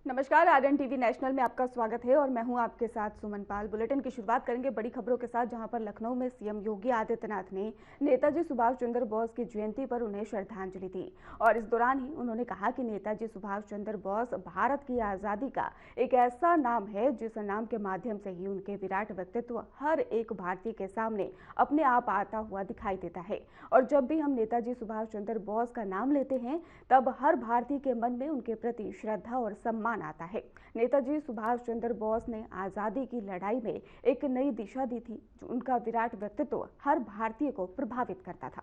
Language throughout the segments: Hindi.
नमस्कार, आरएन टीवी नेशनल में आपका स्वागत है और मैं हूं आपके साथ सुमन पाल। बुलेटिन की शुरुआत करेंगे बड़ी खबरों के साथ, जहां पर लखनऊ में सीएम योगी आदित्यनाथ ने नेताजी सुभाष चंद्र बोस की जयंती पर उन्हें श्रद्धांजलि दी। और इस दौरान ही उन्होंने कहा कि नेताजी सुभाष चंद्र बोस भारत की आज़ादी का एक ऐसा नाम है जिस नाम के माध्यम से ही उनके विराट व्यक्तित्व हर एक भारतीय के सामने अपने आप आता हुआ दिखाई देता है। और जब भी हम नेताजी सुभाष चंद्र बोस का नाम लेते हैं, तब हर भारतीय के मन में उनके प्रति श्रद्धा और सम्मान आता है। नेताजी सुभाष चंद्र बोस ने आजादी की लड़ाई में एक नई दिशा दी थी। उनका विराट व्यक्तित्व हर भारतीय को प्रभावित करता था।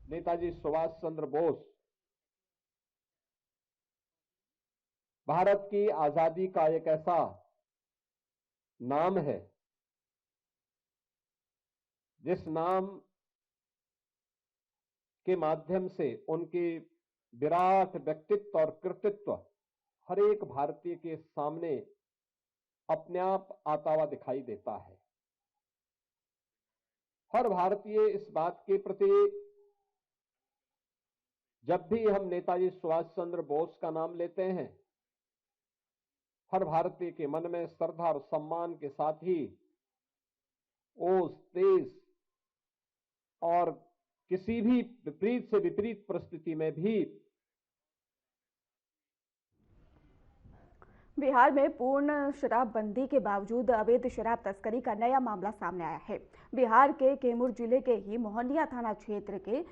नेताजी सुभाष चंद्र बोस भारत की आजादी का एक ऐसा नाम है जिस नाम के माध्यम से उनके विराट व्यक्तित्व और कृतित्व हर एक भारतीय के सामने अपने आप आता हुआ दिखाई देता है। हर भारतीय इस बात के प्रति जब भी हम नेताजी सुभाष चंद्र बोस का नाम लेते हैं, हर भारतीय के मन में श्रद्धा और सम्मान के साथ ही ओज, तेज और किसी भी विपरीत से विपरीत परिस्थिति में भी बिहार में पूर्ण शराबबंदी के बावजूद अवैध शराब तस्करी का नया मामला सामने आया है। बिहार के कैमूर जिले के ही मोहनिया थाना क्षेत्र के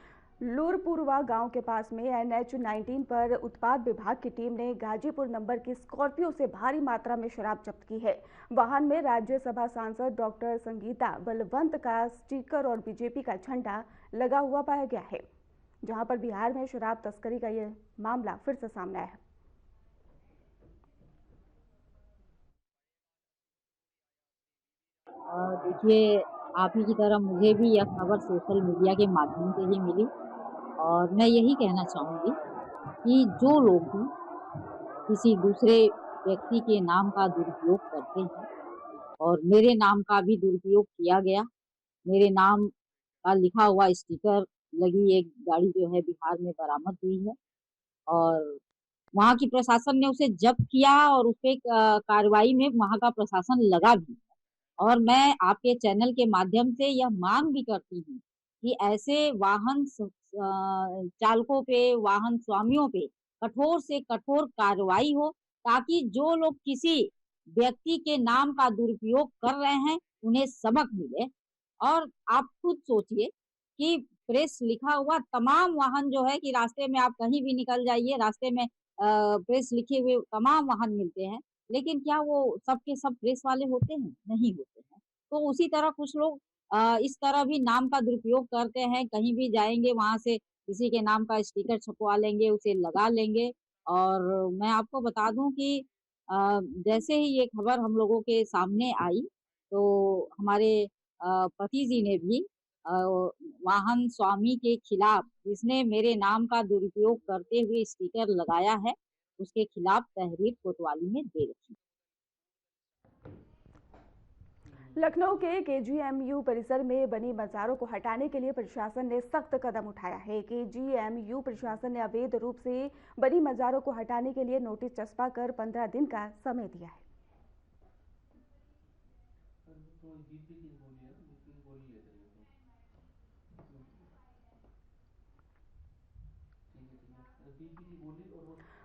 लूरपुरवा गांव के पास में NH-19 पर उत्पाद विभाग की टीम ने गाजीपुर नंबर की स्कॉर्पियो से भारी मात्रा में शराब जब्त की है। वाहन में राज्यसभा सांसद डॉक्टर संगीता बलवंत का स्टिकर और बीजेपी का झंडा लगा हुआ पाया गया है, जहां पर बिहार में शराब तस्करी का यह मामला फिर से सामने आया है। देखिए, आप ही की तरह मुझे भी यह खबर सोशल मीडिया के माध्यम से ही मिली और मैं यही कहना चाहूँगी कि जो लोग भी किसी दूसरे व्यक्ति के नाम का दुरुपयोग करते हैं, और मेरे नाम का भी दुरुपयोग किया गया। मेरे नाम का लिखा हुआ स्टिकर लगी एक गाड़ी जो है बिहार में बरामद हुई है और वहाँ की प्रशासन ने उसे जब्त किया और उस पे कार्रवाई में वहाँ का प्रशासन लगा भी। और मैं आपके चैनल के माध्यम से यह मांग भी करती हूँ कि ऐसे वाहन चालकों पे, वाहन स्वामियों पे कठोर से कठोर कार्रवाई हो, ताकि जो लोग किसी व्यक्ति के नाम का दुरुपयोग कर रहे हैं उन्हें सबक मिले। और आप खुद सोचिए कि प्रेस लिखा हुआ तमाम वाहन जो है कि रास्ते में आप कहीं भी निकल जाइए, रास्ते में प्रेस लिखे हुए तमाम वाहन मिलते हैं, लेकिन क्या वो सब के सब प्रेस वाले होते हैं? नहीं होते हैं। तो उसी तरह कुछ लोग इस तरह भी नाम का दुरुपयोग करते हैं, कहीं भी जाएँगे वहाँ से किसी के नाम का स्टिकर छपवा लेंगे, उसे लगा लेंगे। और मैं आपको बता दूँ कि जैसे ही ये खबर हम लोगों के सामने आई, तो हमारे पति जी ने भी अ, वाहन स्वामी के खिलाफ जिसने मेरे नाम का दुरुपयोग करते हुए स्टिकर लगाया है, उसके खिलाफ तहरीर कोतवाली में दे रखी। लखनऊ के KGMU परिसर में बनी मज़ारों को हटाने के लिए प्रशासन ने सख्त कदम उठाया है। KGMU प्रशासन ने अवैध रूप से बनी मज़ारों को हटाने के लिए नोटिस चस्पा कर 15 दिन का समय दिया है।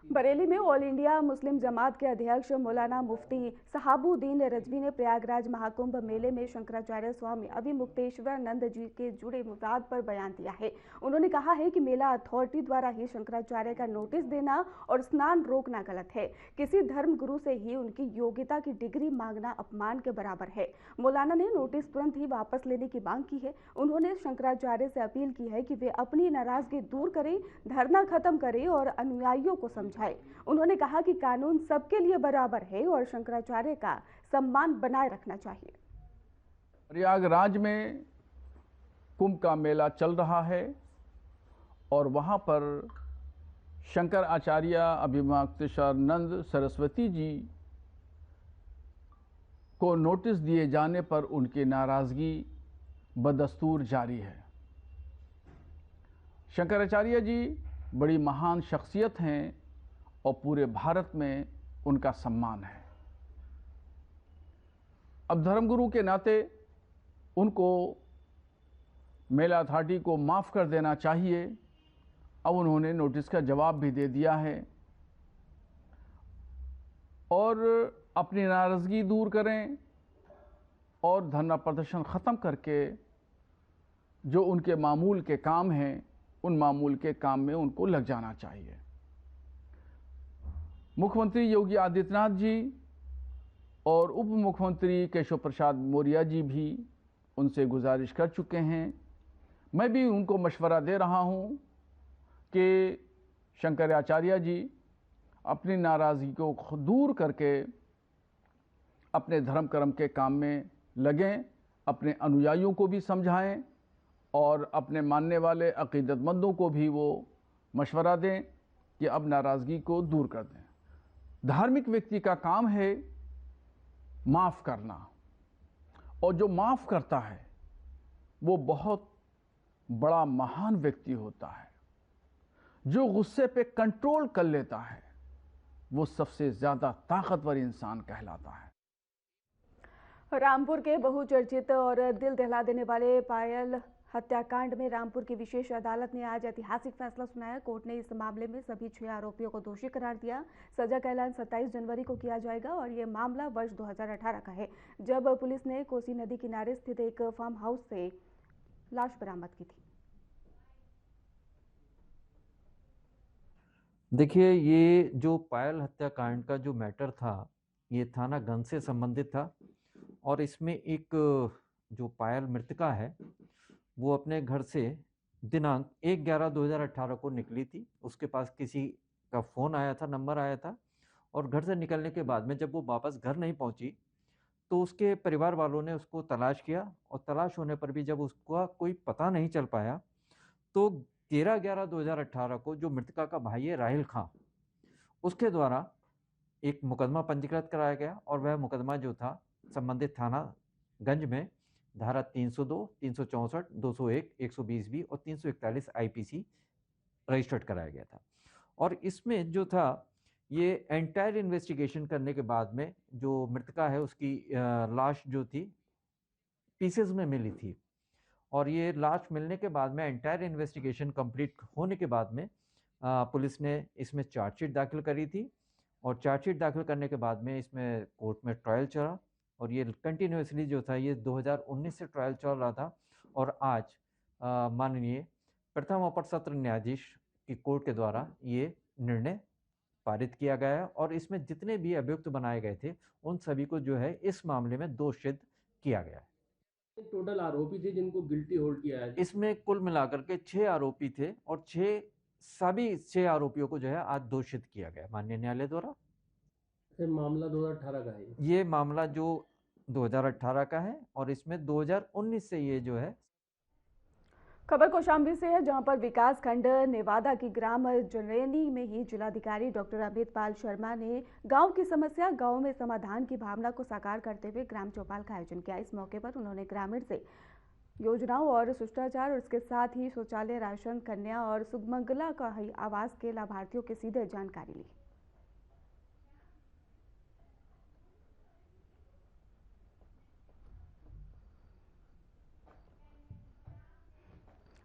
बरेली में ऑल इंडिया मुस्लिम जमात के अध्यक्ष मौलाना मुफ्ती सहाबुद्दीन रजवी ने प्रयागराज महाकुंभ मेले में शंकराचार्य स्वामी अभिमुक्तेश्वरानंद जी के जुड़े विवाद पर बयान दिया है। उन्होंने कहा है कि मेला अथॉरिटी द्वारा ही शंकराचार्य का नोटिस देना और स्नान रोकना गलत है। किसी धर्म गुरु से ही उनकी योग्यता की डिग्री मांगना अपमान के बराबर है। मौलाना ने नोटिस तुरंत ही वापस लेने की मांग की है। उन्होंने शंकराचार्य से अपील की है कि वे अपनी नाराजगी दूर करें, धरना खत्म करें और अनुयायियों को समझाएं। उन्होंने कहा कि कानून सबके लिए बराबर है और शंकराचार्य का सम्मान बनाए रखना चाहिए। प्रयागराज में कुंभ का मेला चल रहा है और वहां पर शंकर आचार्य अभिमुक्तेश्वरानंद सरस्वती जी को नोटिस दिए जाने पर उनकी नाराजगी बदस्तूर जारी है। शंकराचार्य जी बड़ी महान शख्सियत हैं और पूरे भारत में उनका सम्मान है। अब धर्मगुरु के नाते उनको मेला अथॉरिटी को माफ़ कर देना चाहिए। अब उन्होंने नोटिस का जवाब भी दे दिया है और अपनी नाराज़गी दूर करें और धरना प्रदर्शन ख़त्म करके जो उनके मामूल के काम हैं उन मामूल के काम में उनको लग जाना चाहिए। मुख्यमंत्री योगी आदित्यनाथ जी और उप मुख्यमंत्री केशव प्रसाद मौर्य जी भी उनसे गुजारिश कर चुके हैं। मैं भी उनको मशवरा दे रहा हूं कि शंकराचार्य जी अपनी नाराज़गी को दूर करके अपने धर्म कर्म के काम में लगें, अपने अनुयायियों को भी समझाएं और अपने मानने वाले अक़ीदतमंदों को भी वो मशवरा दें कि अब नाराज़गी को दूर कर दें। धार्मिक व्यक्ति का काम है माफ़ करना, और जो माफ़ करता है वो बहुत बड़ा महान व्यक्ति होता है। जो गुस्से पे कंट्रोल कर लेता है वो सबसे ज़्यादा ताकतवर इंसान कहलाता है। रामपुर के बहुचर्चित और दिल दहला देने वाले पायल हत्याकांड में रामपुर की विशेष अदालत ने आज ऐतिहासिक फैसला सुनाया। कोर्ट ने इस मामले में सभी 6 आरोपियों को दोषी करार दिया। सजा का ऐलान 27 जनवरी को किया जाएगा और ये मामला वर्ष 2018 का है, जब पुलिस ने कोसी नदी किनारे स्थित एक फार्म हाउस से लाश बरामद की थी। देखिए, ये जो पायल हत्याकांड का जो मैटर था, ये थाना गंज से संबंधित था और इसमें एक जो पायल मृतका है वो अपने घर से दिनांक 1/11/2018 को निकली थी। उसके पास किसी का फ़ोन आया था, नंबर आया था, और घर से निकलने के बाद में जब वो वापस घर नहीं पहुंची तो उसके परिवार वालों ने उसको तलाश किया और तलाश होने पर भी जब उसका कोई पता नहीं चल पाया तो 13/11/2018 को जो मृतका का भाई है राहिल खां, उसके द्वारा एक मुकदमा पंजीकृत कराया गया और वह मुकदमा जो था संबंधित थाना गंज में धारा 302, 364, 201, 120B और 341 आईपीसी रजिस्टर्ड कराया गया था। और इसमें जो था ये एंटायर इन्वेस्टिगेशन करने के बाद में जो मृतका है उसकी लाश जो थी पीसेस में मिली थी और ये लाश मिलने के बाद में एंटायर इन्वेस्टिगेशन कंप्लीट होने के बाद में पुलिस ने इसमें चार्जशीट दाखिल करी थी और चार्जशीट दाखिल करने के बाद में इसमें कोर्ट में ट्रायल चला और ये कंटिन्यूसली जो था ये 2019 से ट्रायल चल रहा था और आज माननीय प्रथम अपर सत्र न्यायाधीश की कोर्ट के द्वारा ये निर्णय पारित किया गया है और इसमें जितने भी अभियुक्त बनाए गए थे उन सभी को जो है इस मामले में दोष सिद्ध किया गया है। टोटल आरोपी थे जिनको गिल्टी होल्ड किया है। इसमें कुल मिलाकर के 6 आरोपी थे और सभी 6 आरोपियों को जो है आज दोषित किया गया माननीय न्यायालय द्वारा। मामला 2018 का है। ये मामला जो 2018 का है और इसमें 2019 से ये जो है। खबर कौशाम्बी से है, जहां पर विकास खंड नेवादा की ग्राम जरेनी में ही जिलाधिकारी डॉक्टर अमित पाल शर्मा ने गांव की समस्या गांव में समाधान की भावना को साकार करते हुए ग्राम चौपाल का आयोजन किया। इस मौके पर उन्होंने ग्रामीण से योजनाओं और शिष्टाचार और इसके साथ ही शौचालय, राशन, कन्या और सुगमंगला का आवास के लाभार्थियों की सीधे जानकारी ली।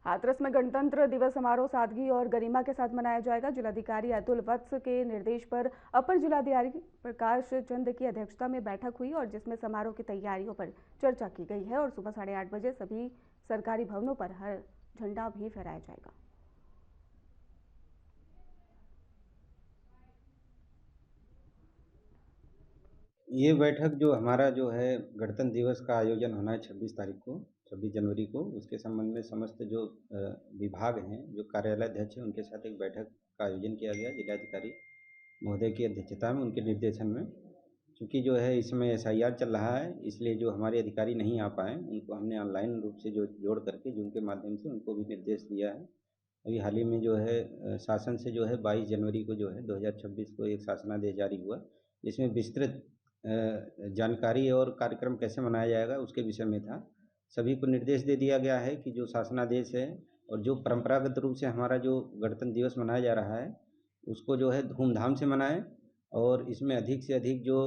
हाथरस में गणतंत्र दिवस समारोह सादगी और गरिमा के साथ मनाया जाएगा। जिलाधिकारी अतुल वत्स के निर्देश पर अपर जिलाधिकारी प्रकाश चंद की अध्यक्षता में बैठक हुई और जिसमें समारोह की तैयारियों पर चर्चा की गई है और सुबह 8:30 बजे सभी सरकारी भवनों पर हर झंडा भी फहराया जाएगा। ये बैठक जो हमारा जो है गणतंत्र दिवस का आयोजन होना है 26 तारीख को, 26 जनवरी को, उसके संबंध में समस्त जो विभाग हैं, जो कार्यालय अध्यक्ष हैं, उनके साथ एक बैठक का आयोजन किया गया जिलाधिकारी महोदय की अध्यक्षता में, उनके निर्देशन में। चूँकि जो है इसमें SIR चल रहा है, इसलिए जो हमारे अधिकारी नहीं आ पाए उनको हमने ऑनलाइन रूप से जो जोड़ करके जो उनके माध्यम से उनको भी निर्देश दिया है। अभी हाल ही में जो है शासन से जो है 22 जनवरी को जो है 2026 को एक शासनादेश जारी हुआ, जिसमें विस्तृत जानकारी और कार्यक्रम कैसे मनाया जाएगा उसके विषय में था। सभी को निर्देश दे दिया गया है कि जो शासनादेश है और जो परंपरागत रूप से हमारा जो गणतंत्र दिवस मनाया जा रहा है उसको जो है धूमधाम से मनाएं और इसमें अधिक से अधिक जो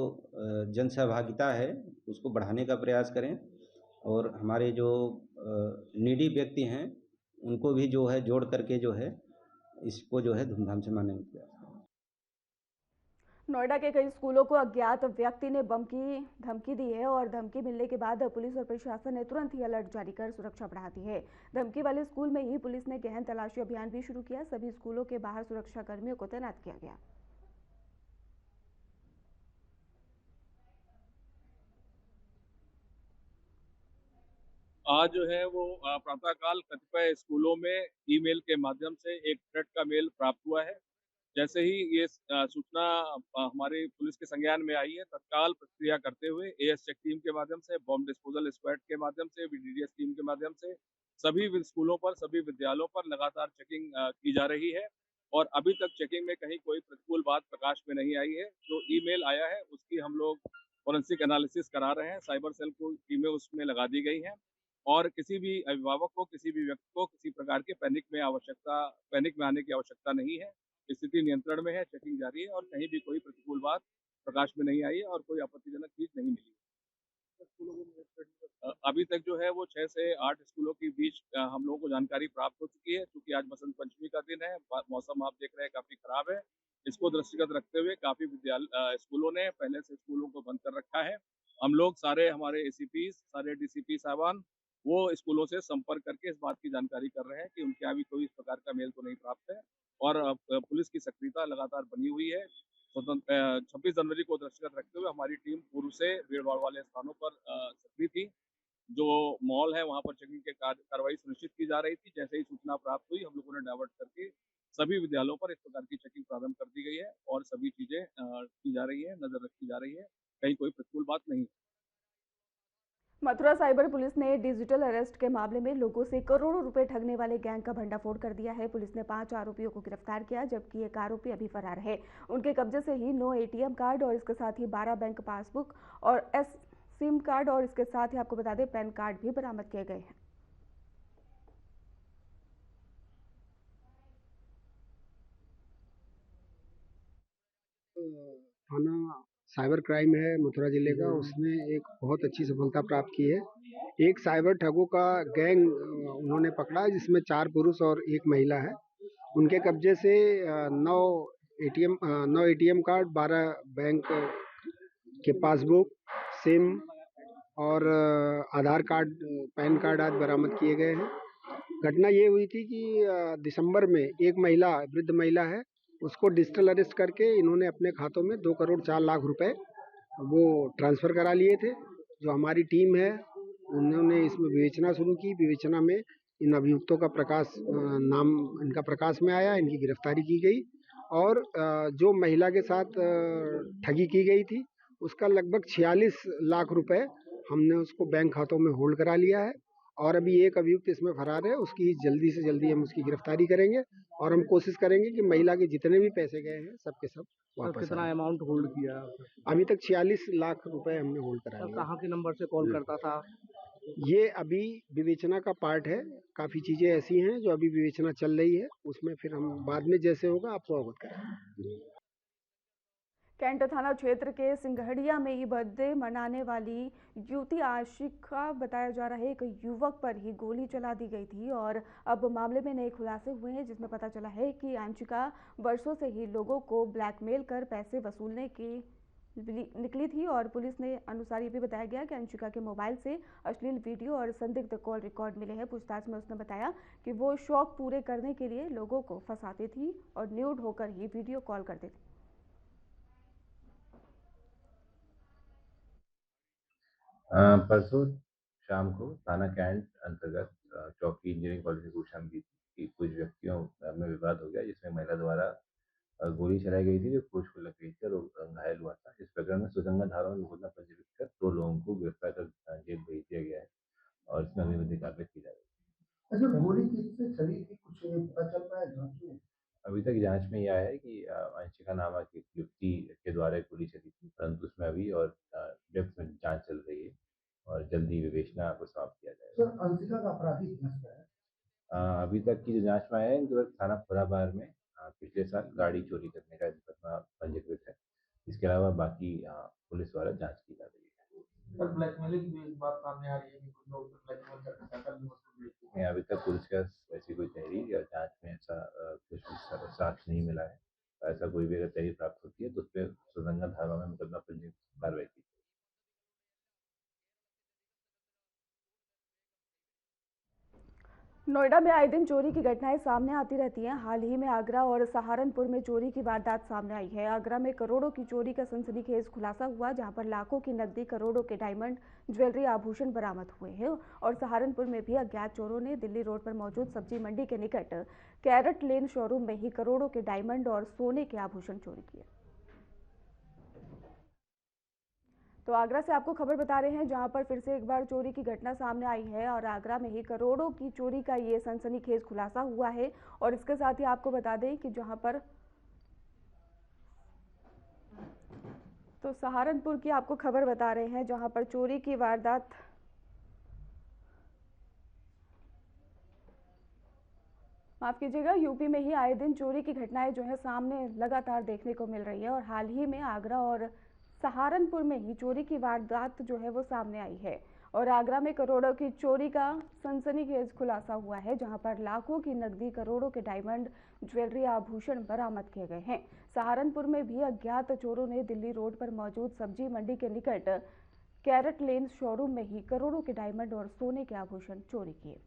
जन सहभागिता है उसको बढ़ाने का प्रयास करें और हमारे जो नीडी व्यक्ति हैं उनको भी जो है जोड़ करके जो है इसको जो है धूमधाम से मनाने का प्रयास करें। नोएडा के कई स्कूलों को अज्ञात व्यक्ति ने बम की धमकी दी है और धमकी मिलने के बाद पुलिस और प्रशासन ने तुरंत ही अलर्ट जारी कर सुरक्षा बढ़ा दी है। धमकी वाले स्कूल में ही पुलिस ने गहन तलाशी अभियान भी शुरू किया। सभी स्कूलों के बाहर सुरक्षा कर्मियों को तैनात किया गया। आज जो है वो प्रातःकाल कतिपय स्कूलों में ईमेल के माध्यम से एक थ्रेट का मेल प्राप्त हुआ है। जैसे ही ये सूचना हमारे पुलिस के संज्ञान में आई है, तत्काल प्रतिक्रिया करते हुए एएस चेक टीम के माध्यम से, बॉम्ब डिस्पोजल स्क्वाड के माध्यम से, वीडीडीएस टीम के माध्यम से सभी स्कूलों पर, सभी विद्यालयों पर लगातार चेकिंग की जा रही है और अभी तक चेकिंग में कहीं कोई प्रतिकूल बात प्रकाश में नहीं आई है। जो ईमेल आया है उसकी हम लोग फोरेंसिक एनालिसिस करा रहे हैं। साइबर सेल को टीमें उसमें लगा दी गई हैं और किसी भी अभिभावक को, किसी भी व्यक्ति को किसी प्रकार के पैनिक में आने की आवश्यकता नहीं है। स्थिति नियंत्रण में है, चेकिंग जारी है और कहीं भी कोई प्रतिकूल बात प्रकाश में नहीं आई है और कोई आपत्तिजनक चीज नहीं मिली। अभी तक जो है वो 6 से 8 स्कूलों के बीच हम लोगों को जानकारी प्राप्त हो चुकी है। क्योंकि आज बसंत पंचमी का दिन है, मौसम आप देख रहे हैं काफी खराब है। इसको दृष्टिगत रखते हुए काफी स्कूलों ने पहले से स्कूलों को बंद कर रखा है। हम लोग सारे हमारे एसीपी, सारे डीसीपी साहबान वो स्कूलों से संपर्क करके इस बात की जानकारी कर रहे हैं कि उनके यहाँ भी कोई इस प्रकार का मेल तो नहीं प्राप्त है और पुलिस की सक्रियता लगातार बनी हुई है। 26 जनवरी को दृष्टिगत रखते हुए हमारी टीम पूर्व से भीड़भाड़ वाले स्थानों पर सक्रिय थी। जो मॉल है वहां पर चेकिंग के कार्रवाई सुनिश्चित की जा रही थी। जैसे ही सूचना प्राप्त हुई हम लोगों ने डाइवर्ट करके सभी विद्यालयों पर इस प्रकार की चेकिंग प्रारंभ कर दी गई है और सभी चीजें की जा रही है, नजर रखी जा रही है, कहीं कोई प्रतिकूल बात नहीं। मथुरा साइबर पुलिस ने डिजिटल अरेस्ट के मामले में लोगों से करोड़ों रुपए ठगने वाले गैंग का भंडाफोड़ कर दिया है। पुलिस ने 5 आरोपियों को गिरफ्तार किया, जबकि एक आरोपी अभी फरार है। उनके कब्जे से ही 9 एटीएम कार्ड और इसके साथ ही 12 बैंक पासबुक और सिम कार्ड और इसके साथ ही आपको बता दें पैन कार्ड भी बरामद किए गए हैं। थाना साइबर क्राइम है मथुरा जिले का, उसने एक बहुत अच्छी सफलता प्राप्त की है। एक साइबर ठगों का गैंग उन्होंने पकड़ा है जिसमें 4 पुरुष और 1 महिला है। उनके कब्जे से 9 एटीएम कार्ड, 12 बैंक के पासबुक, सिम और आधार कार्ड, पैन कार्ड आदि बरामद किए गए हैं। घटना ये हुई थी कि दिसंबर में एक महिला, वृद्ध महिला है, उसको डिजिटल अरेस्ट करके इन्होंने अपने खातों में 2 करोड़ 4 लाख रुपए वो ट्रांसफ़र करा लिए थे। जो हमारी टीम है उन्होंने इसमें विवेचना शुरू की। विवेचना में इन अभियुक्तों का नाम इनका प्रकाश में आया, इनकी गिरफ्तारी की गई और जो महिला के साथ ठगी की गई थी उसका लगभग 46 लाख रुपए हमने उसको बैंक खातों में होल्ड करा लिया है और अभी एक अभियुक्त इसमें फरार है। उसकी जल्दी से जल्दी हम उसकी गिरफ्तारी करेंगे और हम कोशिश करेंगे कि महिला के जितने भी पैसे गए हैं सब के सब वापस कितना आएं। अमाउंट होल्ड किया? अभी तक 46 लाख रुपए हमने होल्ड करा लिया। कहाँ के नंबर से कॉल करता था? ये अभी विवेचना का पार्ट है। काफ़ी चीज़ें ऐसी हैं जो अभी विवेचना चल रही है, उसमें फिर हम बाद में जैसे होगा आपको अवगत कराएंगे। कैंट थाना क्षेत्र के सिंघड़िया में ही बर्थडे मनाने वाली युवती आशिका बताया जा रहा है एक युवक पर ही गोली चला दी गई थी और अब मामले में नए खुलासे हुए हैं, जिसमें पता चला है कि आशिका वर्षों से ही लोगों को ब्लैकमेल कर पैसे वसूलने की निकली थी और पुलिस ने अनुसार ये भी बताया गया कि अंशिका के मोबाइल से अश्लील वीडियो और संदिग्ध कॉल रिकॉर्ड मिले हैं। पूछताछ में उसने बताया कि वो शौक पूरे करने के लिए लोगों को फंसाती थी और न्यूड होकर ही वीडियो कॉल करती थी। परसों शाम को थाना कैंट अंतर्गत चौकी इंजीनियरिंग कॉलेज से सूचना मिली थी कि कुछ व्यक्तियों में विवाद हो गया, जिसमें महिला द्वारा गोली चलाई गई थी जो क्रूज को लग गई थी और घायल हुआ था। इस प्रकरण में सुसंगत धाराओं में मुकदमा पंजीकृत कर 2 लोगों को गिरफ्तार कर जेल भेज दिया गया है और इसमें अगली कार्रवाई की जा रही है। अच्छा, गोली किससे चली थी, कुछ पता चल रहा है जांच में? अभी तक जांच में यह आया है कि अंशिका नामक एक युवती के द्वारा गोली चली थी, परंतु उसमें अभी और डेप्थ में जांच चल रही है। और जल्दी विवेचना को समाप्त किया जाएगा। सर, अंशिका का आपराधिक इतिहास क्या है? अभी तक की जो जांच में आया है, इनके पास थाना खुराबार में पिछले साल गाड़ी चोरी करने का मुकदमा पंजीकृत है। इसके अलावा बाकी पुलिस द्वारा जांच की जा रही है। सर, ब्लैकमेलिंग की भी बात सामने आ रही है कि कुछ लोग ब्लैकमेल करके पैसा भी वसूल रहे हैं। अभी तक पुलिस के पास ऐसी कोई तहरीर या जांच में ऐसा कुछ भी साक्ष्य नहीं मिला है। ऐसा कोई भी अगर तहरीर प्राप्त होती है तो उस पर सुरंगा धारा में मुकदमा पंजीकृत कार्रवाई की। नोएडा में आए दिन चोरी की घटनाएं सामने आती रहती हैं। हाल ही में आगरा और सहारनपुर में चोरी की वारदात सामने आई है। आगरा में करोड़ों की चोरी का सनसनीखेज खुलासा हुआ, जहां पर लाखों की नकदी, करोड़ों के डायमंड, ज्वेलरी, आभूषण बरामद हुए हैं। और सहारनपुर में भी अज्ञात चोरों ने दिल्ली रोड पर मौजूद सब्जी मंडी के निकट कैरेट लेन शोरूम में ही करोड़ों के डायमंड और सोने के आभूषण चोरी किए। तो आगरा से आपको खबर बता रहे हैं, जहां पर फिर से एक बार चोरी की घटना सामने आई है और आगरा में ही करोड़ों की चोरी का ये सनसनीखेज खुलासा हुआ है। और इसके साथ ही आपको बता दें कि जहां पर तो सहारनपुर की आपको खबर बता रहे हैं, जहां पर चोरी की वारदात माफ कीजिएगा, यूपी में ही आए दिन चोरी की घटनाएं जो है सामने लगातार देखने को मिल रही है। और हाल ही में आगरा और सहारनपुर में ही चोरी की वारदात जो है वो सामने आई है। और आगरा में करोड़ों की चोरी का सनसनीखेज खुलासा हुआ है, जहां पर लाखों की नकदी, करोड़ों के डायमंड, ज्वेलरी, आभूषण बरामद किए गए हैं। सहारनपुर में भी अज्ञात चोरों ने दिल्ली रोड पर मौजूद सब्जी मंडी के निकट कैरेट लेन शोरूम में ही करोड़ों के डायमंड और सोने के आभूषण चोरी किए।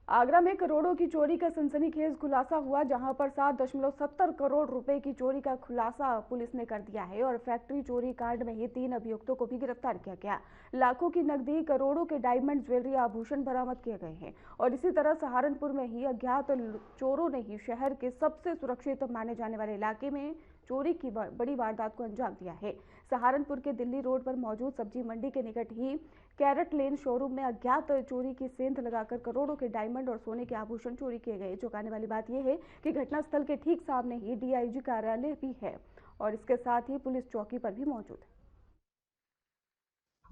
आगरा में करोड़ों की चोरी का सनसनीखेज खुलासा हुआ, जहां पर 7.70 करोड़ रुपए की चोरी का खुलासा पुलिस ने कर दिया है। और फैक्ट्री चोरी कांड में ही 3 अभियुक्तों को भी गिरफ्तार किया गया। लाखों की नकदी, करोड़ों के डायमंड, ज्वेलरी, आभूषण बरामद किए गए हैं। और इसी तरह सहारनपुर में ही अज्ञात चोरों ने ही शहर के सबसे सुरक्षित माने जाने वाले इलाके में चोरी की बड़ी वारदात को अंजाम दिया है। सहारनपुर के दिल्ली रोड पर मौजूद सब्जी मंडी के निकट ही कैरेट लेन शोरूम में अज्ञात चोरी की सेंध लगाकर करोड़ों के डायमंड और सोने के आभूषण चोरी किए गए। चौंकाने वाली बात यह है कि घटनास्थल के ठीक सामने ही डीआईजी कार्यालय भी है और इसके साथ ही पुलिस चौकी पर भी मौजूद है।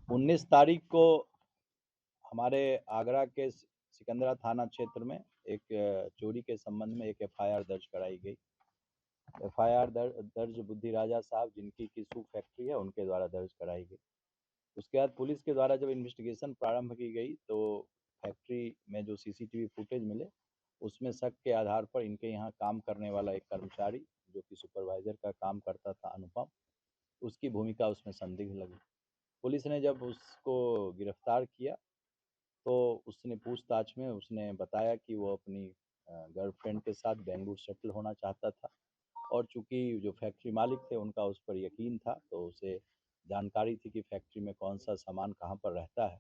19 तारीख को हमारे आगरा के सिकंदरा थाना क्षेत्र में एक चोरी के संबंध में एक एफआईआर दर्ज कराई गई। एफआईआर दर्ज बुद्धि राजा साहब, जिनकी किसू फैक्ट्री है, उनके द्वारा दर्ज कराई गई। उसके बाद पुलिस के द्वारा जब इन्वेस्टिगेशन प्रारंभ की गई तो फैक्ट्री में जो सीसीटीवी फुटेज मिले, उसमें शक के आधार पर इनके यहाँ काम करने वाला एक कर्मचारी जो कि सुपरवाइजर का काम करता था, अनुपम, उसकी भूमिका उसमें संदिग्ध लगी। पुलिस ने जब उसको गिरफ्तार किया तो उसने पूछताछ में उसने बताया कि वो अपनी गर्लफ्रेंड के साथ बेंगलुरु सेटल होना चाहता था। और चूंकि जो फैक्ट्री मालिक थे उनका उस पर यकीन था, तो उसे जानकारी थी कि फैक्ट्री में कौन सा सामान कहाँ पर रहता है।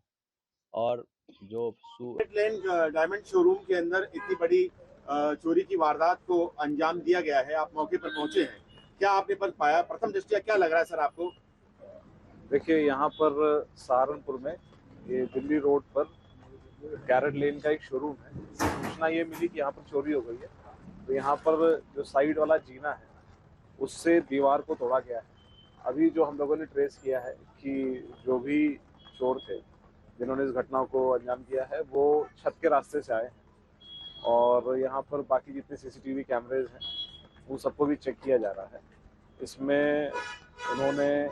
और जो लेन डायमंड शोरूम के अंदर इतनी बड़ी चोरी की वारदात को अंजाम दिया गया है, आप मौके पर पहुंचे हैं, क्या आपने पर पाया? प्रथम दृष्टया क्या लग रहा है सर आपको? देखिए, यहाँ पर सहारनपुर में ये दिल्ली रोड पर कैरेट लेन का एक शोरूम है। सूचना ये मिली कि यहाँ पर चोरी हो गई है, तो यहाँ पर जो साइड वाला जीना है उससे दीवार को तोड़ा गया है। अभी जो हम लोगों ने ट्रेस किया है कि जो भी चोर थे जिन्होंने इस घटना को अंजाम दिया है वो छत के रास्ते से आए हैं और यहाँ पर बाकी जितने सीसीटीवी कैमरेज हैं वो सबको भी चेक किया जा रहा है। इसमें उन्होंने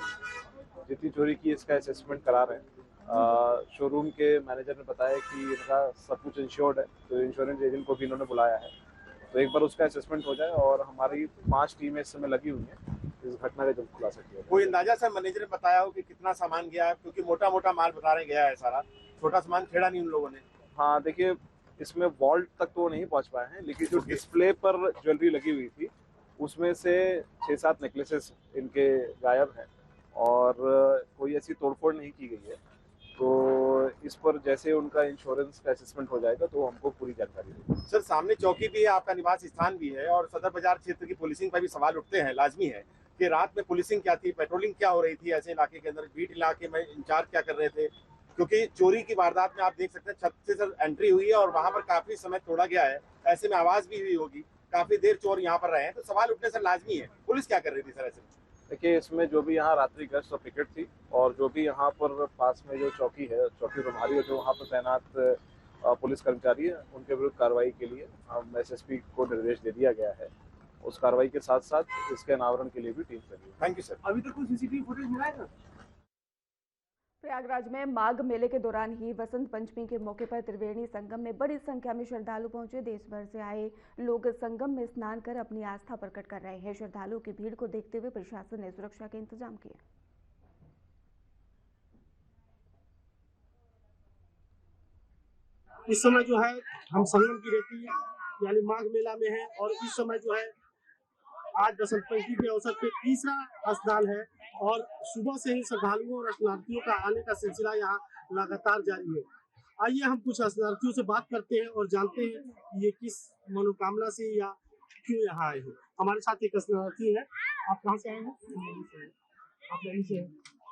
जितनी चोरी की इसका असेसमेंट करा रहे हैं। शोरूम के मैनेजर ने बताया कि इनका सब कुछ इंश्योर्ड है, तो इंश्योरेंस एजेंट को भी इन्होंने बुलाया है, तो एक बार उसका असेसमेंट हो जाए। और हमारी 5 टीमें इस समय लगी हुई हैं इस घटना का जल्द खुलासा किया। कोई अंदाजा सर मैनेजर ने बताया हो कि कितना सामान गया है? क्योंकि मोटा मोटा माल बता रहे गया है सारा, छोटा सामान छेड़ा नहीं उन लोगों ने। हाँ, देखिए, इसमें वॉल्ट तक तो नहीं पहुंच पाए हैं, लेकिन जो डिस्प्ले पर ज्वेलरी लगी हुई थी उसमें से 6-7 नेकलेसेस इनके गायब हैं और कोई ऐसी तोड़फोड़ नहीं की गई है। तो इस पर जैसे उनका इंश्योरेंस का असेसमेंट हो जाएगा तो हमको पूरी जानकारी देंगे। सर, सामने चौकी भी है, आपका निवास स्थान भी है और सदर बाजार क्षेत्र की पुलिसिंग पर भी सवाल उठते हैं। लाजमी है कि रात में पुलिसिंग क्या थी, पेट्रोलिंग क्या हो रही थी ऐसे इलाके के अंदर, बीट इलाके में इंचार्ज क्या कर रहे थे? क्योंकि चोरी की वारदात में आप देख सकते हैं छत से सर एंट्री हुई है और वहां पर काफी समय तोड़ा गया है, ऐसे में आवाज भी हुई होगी। काफी देर चोर यहाँ पर रहे हैं, तो सवाल उठने से लाजमी है, पुलिस क्या कर रही थी सर ऐसे? देखिए, इसमें जो भी यहाँ रात्रि गश्त और पिकेट थी और जो भी यहाँ पर पास में जो चौकी है, चौकी प्रभारी और जो वहाँ पर तैनात पुलिस कर्मचारी है, उनके विरुद्ध कार्रवाई के लिए हम एसएसपी को निर्देश दे दिया गया है। उस कार्रवाई के साथ साथ इसके अनावरण के लिए भी टीम लगी है। Thank you sir. अभी तक कोई सीसीटीवी फुटेज मिला है सर? प्रयागराज में माघ मेले के दौरान ही वसंत पंचमी के मौके पर त्रिवेणी संगम में बड़ी संख्या में श्रद्धालु पहुंचे। देश भर से आए लोग संगम में स्नान कर अपनी आस्था प्रकट कर रहे हैं। श्रद्धालुओं की भीड़ को देखते हुए प्रशासन ने सुरक्षा के इंतजाम किए। इस समय जो है हम संगम की रेती यानी माघ मेला में है और इस समय जो है आज बसंत पंचमी के अवसर पे तीसरा स्नान है और सुबह से ही श्रद्धालुओं और स्नार्थियों का आने का सिलसिला यहाँ लगातार जारी है। आइए हम कुछ स्नार्थियों से बात करते हैं और जानते हैं कि ये किस मनोकामना से या क्यों यहाँ आए हैं। हमारे साथ एक स्नार्थी है। आप कहाँ से आए हैं? आप यहीं से हैं।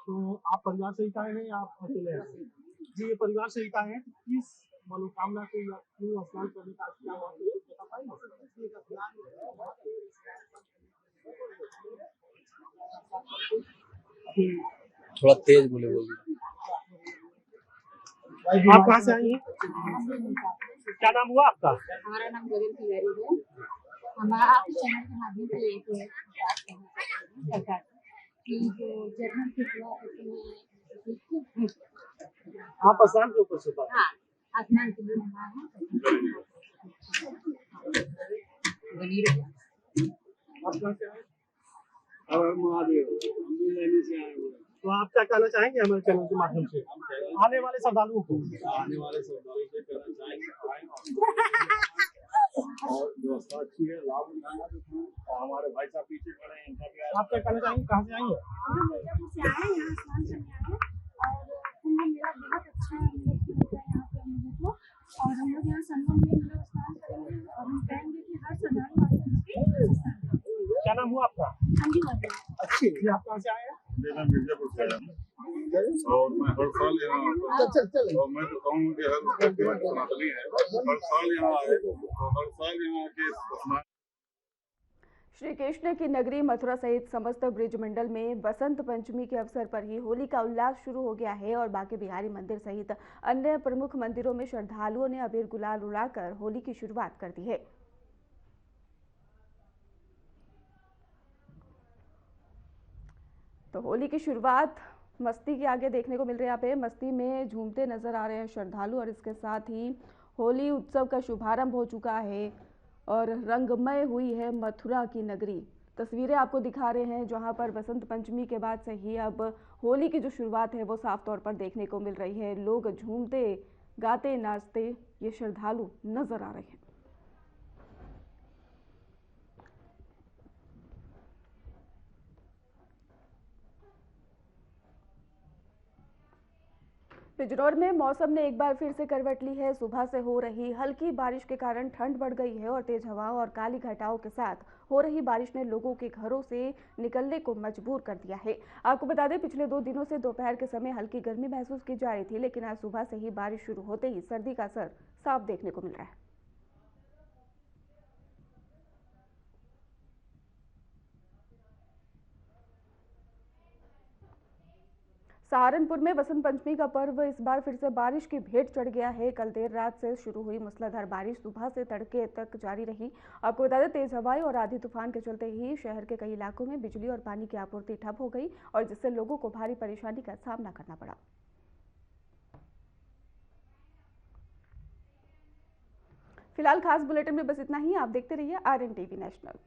तो आप परिवार सहित आए हैं या आप अकेले आए हैं? जी, ये परिवार सहित आए हैं। किस मनोकामना से या क्यों स्नान करने का क्या महत्व बता पाएंगे? थोड़ा तेज बोले आप कहाँ से आई हैं? क्या नाम हुआ आपका? हमारा नाम गगन तिवारी है। हमारा आपके चैनल के माध्यम से एक सरकार की जो जर्नल की आप स्नान के ऊपर से बात? हाँ, स्नान के लिए हम आए हैं। आप कहाँ से आए? महादेव, हम भी नैनी से आए हुए। तो आप क्या कहना चाहेंगे हमारे चैनल के माध्यम से आने वाले श्रद्धालुओं को? आने वाले श्रद्धालुओं से कहना चाहेंगे और व्यवस्था अच्छी है, लाभ उठाना और हमारे भाई साहब पीछे खड़े हैं, इनका भी आप क्या कहना चाहेंगे? कहाँ से आएंगे? हम मिर्जापुर से आए हैं, यहाँ स्नान करने आए हैं और कुंभ मेला बहुत अच्छा है यहाँ पे हम लोगों को। और हम लोग यहाँ संगम में स्नान करेंगे और हम कहेंगे कि हर श्रद्धालु आते हैं। क्या नाम हुआ आपका? ठंडी वाली। अच्छी। आप कहाँ से आए हैं? मेरा मिर्जापुर से आया और मैं हर साल यहाँ और मैं तो कहूँ कि हर सनातनी है, हर साल यहाँ आए और हर साल यहाँ आके स्नान। श्री कृष्ण की नगरी मथुरा सहित समस्त ब्रिज मंडल में बसंत पंचमी के अवसर पर ही होली का उल्लास शुरू हो गया है और बांके बिहारी मंदिर सहित अन्य प्रमुख मंदिरों में श्रद्धालुओं ने अबीर गुलाल उड़ाकर होली की शुरुआत कर दी है। तो होली की शुरुआत मस्ती के आगे देखने को मिल रही है। यहाँ पे मस्ती में झूमते नजर आ रहे हैं श्रद्धालु और इसके साथ ही होली उत्सव का शुभारंभ हो चुका है और रंगमय हुई है मथुरा की नगरी। तस्वीरें आपको दिखा रहे हैं जहां पर बसंत पंचमी के बाद से ही अब होली की जो शुरुआत है वो साफ तौर पर देखने को मिल रही है। लोग झूमते गाते नाचते ये श्रद्धालु नजर आ रहे हैं। बिजनौर में मौसम ने एक बार फिर से करवट ली है। सुबह से हो रही हल्की बारिश के कारण ठंड बढ़ गई है और तेज हवाओं और काली घटाओं के साथ हो रही बारिश ने लोगों के घरों से निकलने को मजबूर कर दिया है। आपको बता दें, पिछले 2 दिनों से दोपहर के समय हल्की गर्मी महसूस की जा रही थी, लेकिन आज सुबह से ही बारिश शुरू होते ही सर्दी का असर साफ देखने को मिल रहा है। सहारनपुर में बसंत पंचमी का पर्व इस बार फिर से बारिश की भेंट चढ़ गया है। कल देर रात से शुरू हुई मूसलाधार बारिश सुबह से तड़के तक जारी रही। आपको बता दें, तेज हवाएं और आंधी तूफान के चलते ही शहर के कई इलाकों में बिजली और पानी की आपूर्ति ठप हो गई और जिससे लोगों को भारी परेशानी का सामना करना पड़ा। फिलहाल खास बुलेटिन में बस इतना ही। आप देखते रहिए RN TV नेशनल।